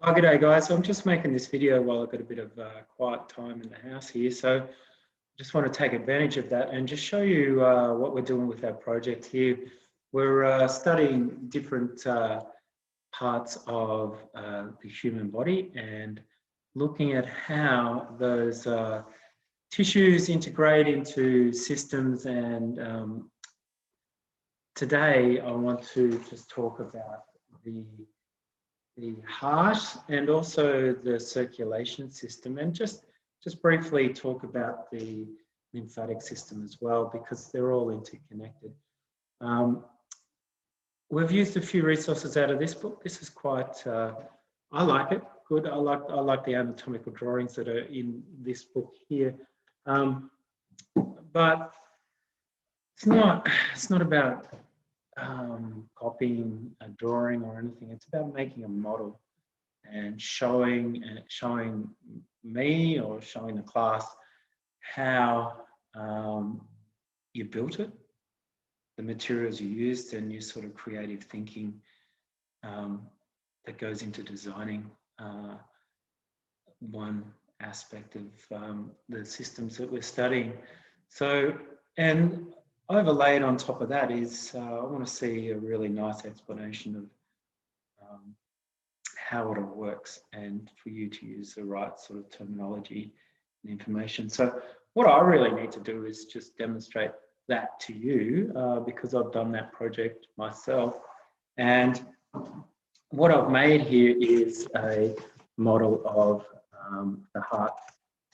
Oh, good day, guys. So I'm just making this video while I've got a bit of quiet time in the house here. So I just want to take advantage of that and just show you what we're doing with our project here. We're studying different parts of the human body and looking at how those tissues integrate into systems. And today I want to just talk about the heart and also the circulation system, and just briefly talk about the lymphatic system as well, because they're all interconnected. We've used a few resources out of this book. This is quite, I like it, good. I like the anatomical drawings that are in this book here. But it's not about copying a drawing or anything. It's about making a model and showing me or showing the class how you built it, the materials you used, and your sort of creative thinking that goes into designing one aspect of the systems that we're studying. So, and overlaid on top of that is I want to see a really nice explanation of how it all works, and for you to use the right sort of terminology and information. So what I really need to do is just demonstrate that to you, because I've done that project myself. And what I've made here is a model of the heart.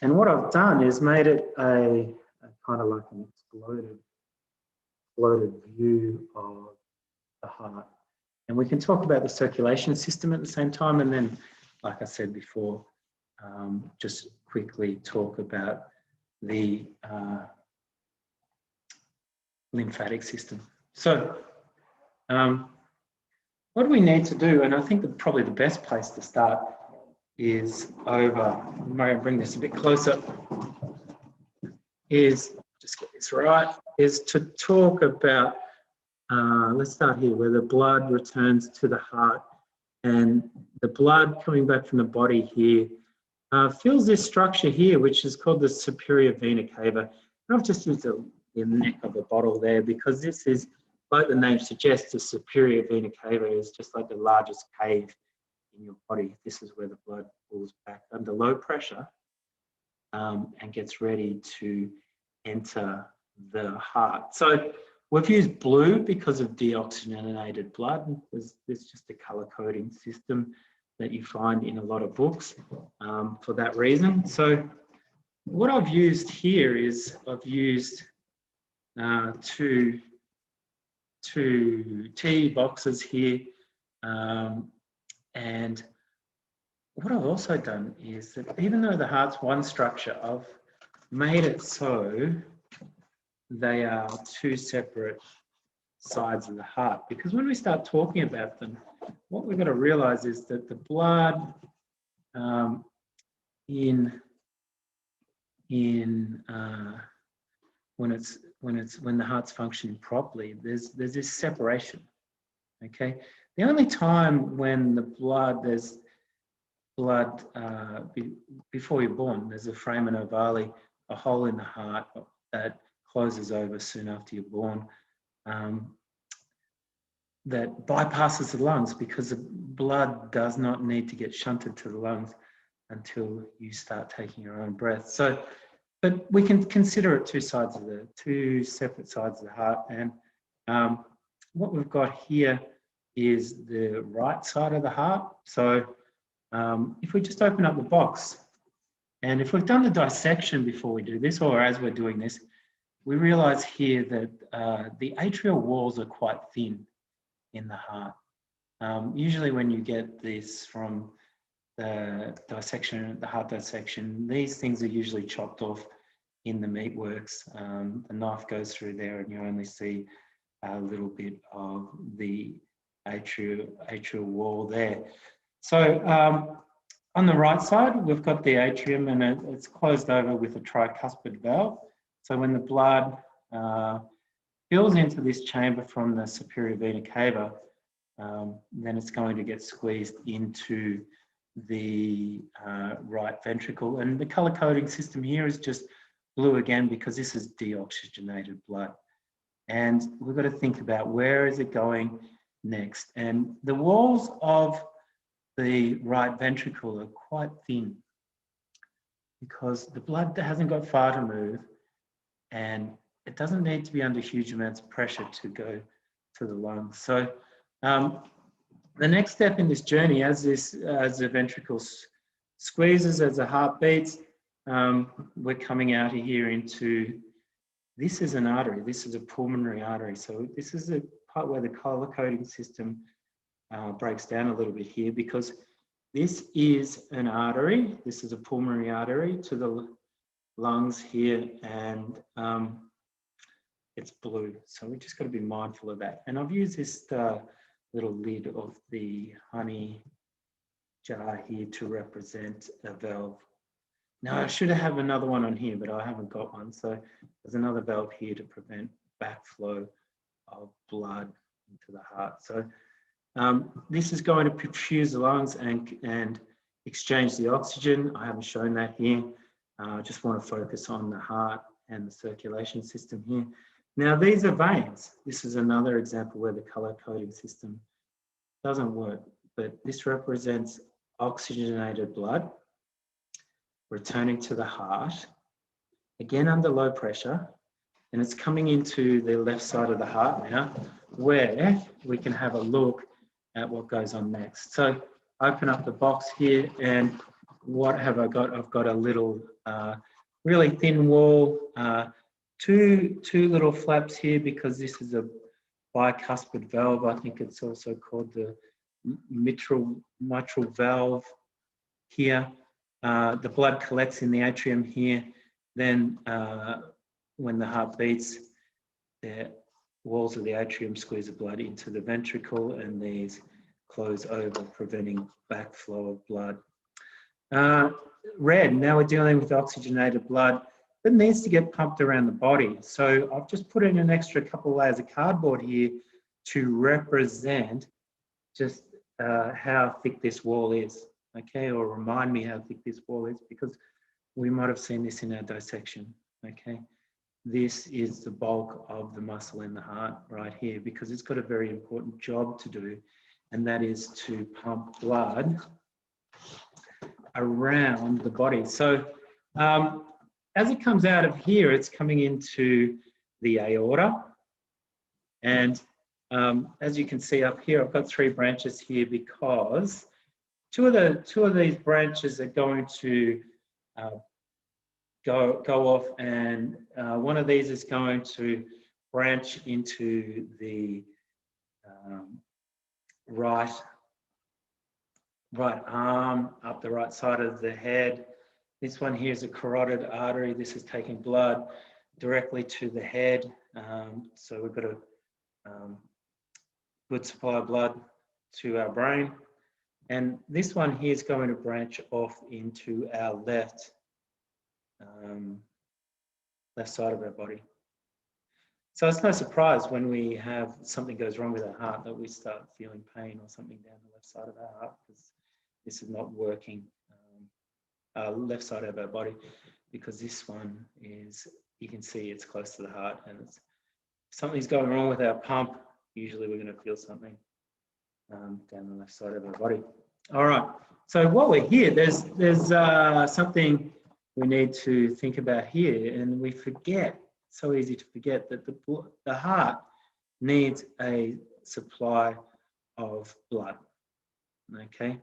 And what I've done is made it a kind of like an exploded view of the heart. And we can talk about the circulation system at the same time, and then, like I said before, just quickly talk about the lymphatic system. So what do we need to do? And I think that probably the best place to start is over, may I bring this a bit closer, is, just get this right, is to talk about, let's start here, where the blood returns to the heart, and the blood coming back from the body here fills this structure here, which is called the superior vena cava. And I've just used the neck of the bottle there because this is, like the name suggests, the superior vena cava is just like the largest cave in your body. This is where the blood pulls back under low pressure and gets ready to enter the heart. So we've used blue because of deoxygenated blood. There's just a color coding system that you find in a lot of books for that reason. So what I've used here is I've used two tea boxes here, and what I've also done is that even though the heart's one structure, I've made it so they are two separate sides of the heart, because when we start talking about them, what we've got to realize is that the blood when the heart's functioning properly, there's this separation. Okay, the only time when there's blood before you're born, there's a foramen ovale, a hole in the heart that closes over soon after you're born, that bypasses the lungs, because the blood does not need to get shunted to the lungs until you start taking your own breath. So, but we can consider it two separate sides of the heart. And what we've got here is the right side of the heart. So if we just open up the box, and if we've done the dissection before we do this, or as we're doing this, we realize here that the atrial walls are quite thin in the heart. Usually when you get this from the dissection, the heart dissection, these things are usually chopped off in the meatworks. The knife goes through there and you only see a little bit of the atrial wall there. So on the right side, we've got the atrium, and it's closed over with a tricuspid valve. So when the blood fills into this chamber from the superior vena cava, then it's going to get squeezed into the right ventricle. And the color coding system here is just blue again, because this is deoxygenated blood. And we've got to think about where is it going next. And the walls of the right ventricle are quite thin, because the blood hasn't got far to move, and it doesn't need to be under huge amounts of pressure to go to the lungs. So the next step in this journey, as the ventricle squeezes, as the heart beats, we're coming out of here into, this is an artery, this is a pulmonary artery. So this is the part where the color coding system breaks down a little bit here, because this is an artery, this is a pulmonary artery to the lungs here, and it's blue. So we just got to be mindful of that. And I've used this little lid of the honey jar here to represent a valve. Now I should have another one on here, but I haven't got one. So there's another valve here to prevent backflow of blood into the heart. So this is going to perfuse the lungs and exchange the oxygen. I haven't shown that here. I just want to focus on the heart and the circulation system here. Now these are veins. This is another example where the color coding system doesn't work, but this represents oxygenated blood returning to the heart, again under low pressure, and it's coming into the left side of the heart now, where we can have a look at what goes on next. So open up the box here, and what have I got? I've got a little really thin wall, two little flaps here, because this is a bicuspid valve. I think it's also called the mitral valve here. The blood collects in the atrium here. Then when the heart beats, the walls of the atrium squeeze the blood into the ventricle, and these close over, preventing backflow of blood. Red, now we're dealing with oxygenated blood that needs to get pumped around the body. So I've just put in an extra couple of layers of cardboard here to represent just how thick this wall is, okay, or remind me how thick this wall is, because we might have seen this in our dissection, okay. This is the bulk of the muscle in the heart right here, because it's got a very important job to do, and that is to pump blood around the body. So as it comes out of here, it's coming into the aorta. And as you can see up here, I've got 3 branches here, because two of these branches are going to go off, and one of these is going to branch into the right arm, up the right side of the head. This one here is a carotid artery. This is taking blood directly to the head. So we've got a good supply of blood to our brain. And this one here is going to branch off into our left side of our body. So it's no surprise when we have something goes wrong with our heart that we start feeling pain or something down the left side of our heart, because this is not working, left side of our body, because this one is, you can see it's close to the heart, and if something's going wrong with our pump, usually we're going to feel something down the left side of our body. All right, so while we're here, there's something we need to think about here, and we forget, so easy to forget, that the heart needs a supply of blood, okay?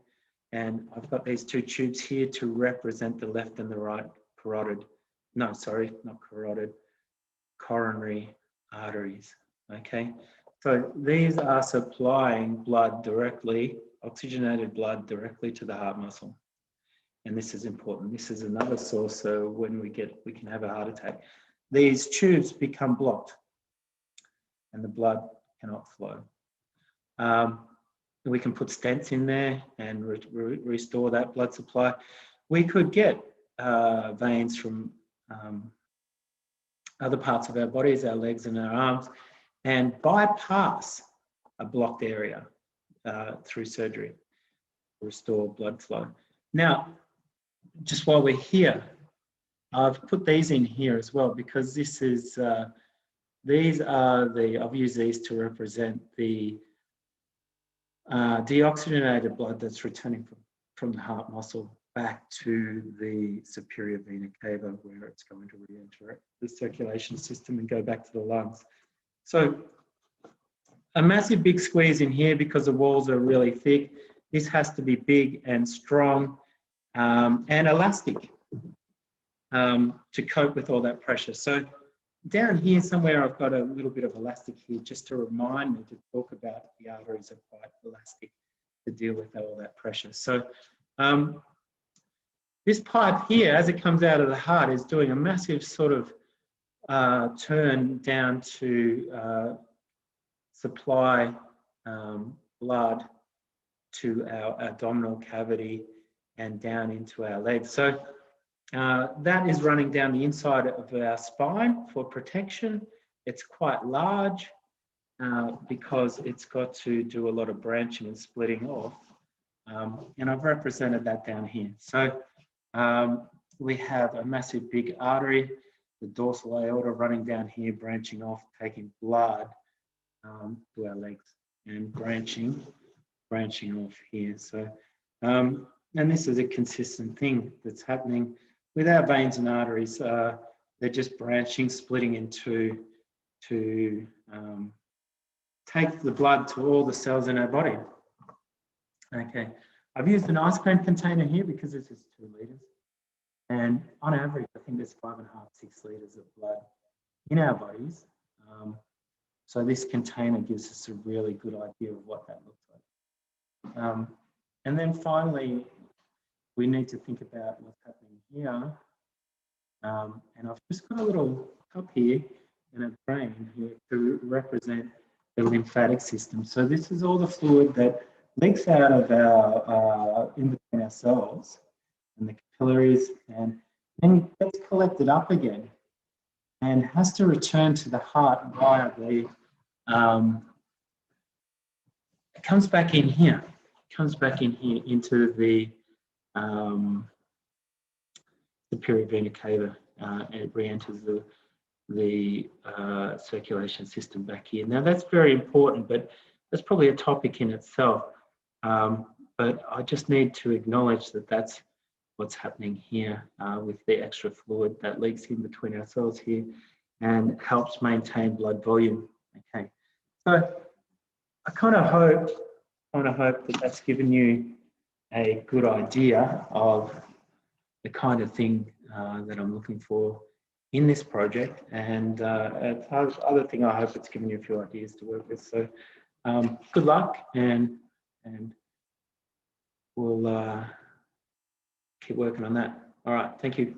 And I've got these 2 tubes here to represent the left and the right carotid, no, sorry, not carotid, coronary arteries, okay? So these are supplying blood directly, oxygenated blood directly to the heart muscle. And this is important. This is another source, so when we can have a heart attack. These tubes become blocked and the blood cannot flow. We can put stents in there and restore that blood supply. We could get veins from other parts of our bodies, our legs and our arms, and bypass a blocked area through surgery, restore blood flow. Now, just while we're here, I've put these in here as well because this is, these are I've used these to represent the deoxygenated blood that's returning from the heart muscle back to the superior vena cava, where it's going to re-enter the circulation system and go back to the lungs. So a massive big squeeze in here because the walls are really thick. This has to be big and strong and elastic to cope with all that pressure. So down here somewhere, I've got a little bit of elastic here just to remind me to talk about the arteries are quite elastic to deal with all that pressure. So this pipe here, as it comes out of the heart, is doing a massive sort of turn down to supply blood to our abdominal cavity and down into our legs. So that is running down the inside of our spine for protection. It's quite large because it's got to do a lot of branching and splitting off. And I've represented that down here. So we have a massive big artery, the dorsal aorta running down here, branching off, taking blood to our legs and branching off here. So, and this is a consistent thing that's happening with our veins and arteries. They're just branching, splitting into to take the blood to all the cells in our body. Okay, I've used an ice cream container here because this is 2 litres. And on average, I think there's 5.5, 6 litres of blood in our bodies. So this container gives us a really good idea of what that looks like. And then finally, we need to think about what's happening here. And I've just got a little cup here and a drain here to represent the lymphatic system. So this is all the fluid that leaks out of our, in between our cells and the capillaries, and then gets collected up again and has to return to the heart via the, it comes back in here. Into the superior vena cava, and it re-enters the circulation system back here. Now that's very important, but that's probably a topic in itself. But I just need to acknowledge that that's what's happening here with the extra fluid that leaks in between our cells here and helps maintain blood volume. Okay, so I kind of hope that that's given you a good idea of the kind of thing that I'm looking for in this project, and other thing, I hope it's given you a few ideas to work with. So good luck, and we'll keep working on that. All right, thank you.